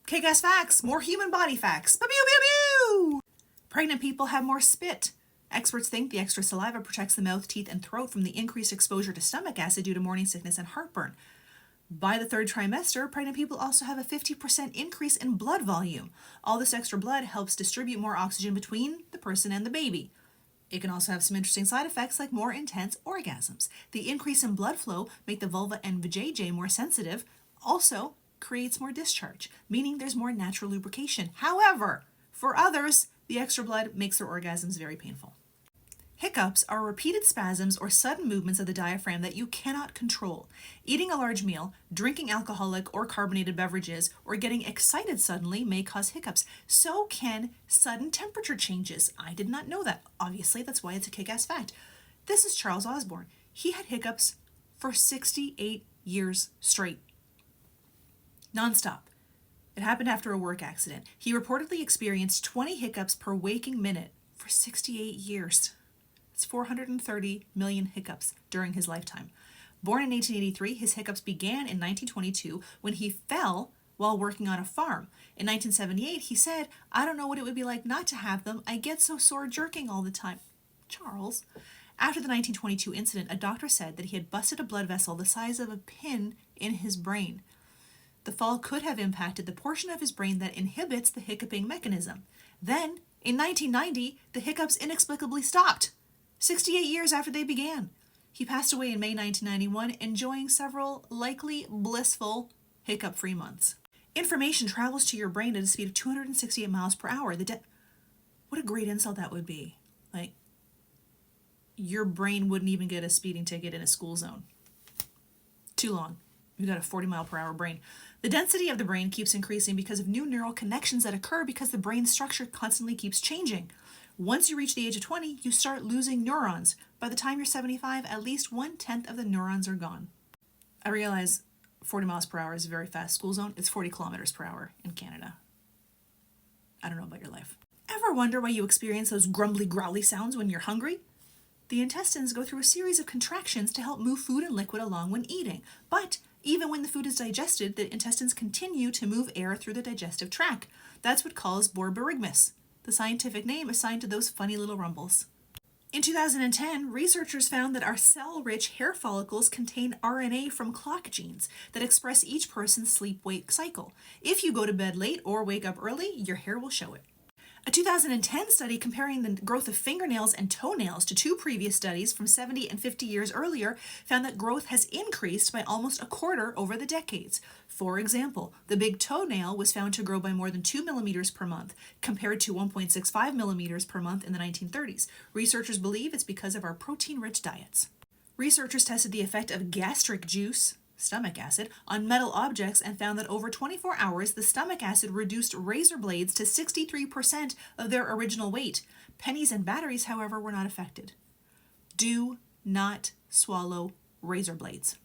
Kick-ass facts, more human body facts. Pew, pew, pew, pew! Pregnant people have more spit. Experts think the extra saliva protects the mouth, teeth, and throat from the increased exposure to stomach acid due to morning sickness and heartburn. By the third trimester, pregnant people also have a 50% increase in blood volume. All this extra blood helps distribute more oxygen between the person and the baby. It can also have some interesting side effects like more intense orgasms. The increase in blood flow make the vulva and vajayjay more sensitive, also creates more discharge, meaning there's more natural lubrication. However, for others, the extra blood makes their orgasms very painful. Hiccups are repeated spasms or sudden movements of the diaphragm that you cannot control. Eating a large meal, drinking alcoholic or carbonated beverages, or getting excited suddenly may cause hiccups. So can sudden temperature changes. I did not know that. Obviously, that's why it's a kick-ass fact. This is Charles Osborne. He had hiccups for 68 years straight. Nonstop. It happened after a work accident. He reportedly experienced 20 hiccups per waking minute for 68 years. It's 430 million hiccups during his lifetime. Born in 1883, his hiccups began in 1922 when he fell while working on a farm. In 1978, he said, "I don't know what it would be like not to have them. I get so sore jerking all the time." Charles. After the 1922 incident, a doctor said that he had busted a blood vessel the size of a pin in his brain. The fall could have impacted the portion of his brain that inhibits the hiccuping mechanism. Then, in 1990, the hiccups inexplicably stopped. 68 years after they began. He passed away in May 1991, enjoying several likely blissful hiccup-free months. Information travels to your brain at a speed of 268 miles per hour. What a great insult that would be. Like, your brain wouldn't even get a speeding ticket in a school zone. Too long. You've got a 40-mile-per-hour brain. The density of the brain keeps increasing because of new neural connections that occur because the brain structure constantly keeps changing. Once you reach the age of 20, you start losing neurons. By the time you're 75, at least 1/10 of the neurons are gone. I realize 40 miles per hour is a very fast school zone. It's 40 kilometers per hour in Canada. I don't know about your life. Ever wonder why you experience those grumbly, growly sounds when you're hungry? The intestines go through a series of contractions to help move food and liquid along when eating. But even when the food is digested, the intestines continue to move air through the digestive tract. That's what causes borborygmus, the scientific name assigned to those funny little rumbles. In 2010, researchers found that our cell-rich hair follicles contain RNA from clock genes that express each person's sleep-wake cycle. If you go to bed late or wake up early, your hair will show it. A 2010 study comparing the growth of fingernails and toenails to two previous studies from 70 and 50 years earlier found that growth has increased by almost a quarter over the decades. For example, the big toenail was found to grow by more than 2 millimeters per month, compared to 1.65 millimeters per month in the 1930s. Researchers believe it's because of our protein-rich diets. Researchers tested the effect of gastric juice, stomach acid, on metal objects and found that over 24 hours, the stomach acid reduced razor blades to 63% of their original weight. Pennies and batteries, however, were not affected. Do not swallow razor blades.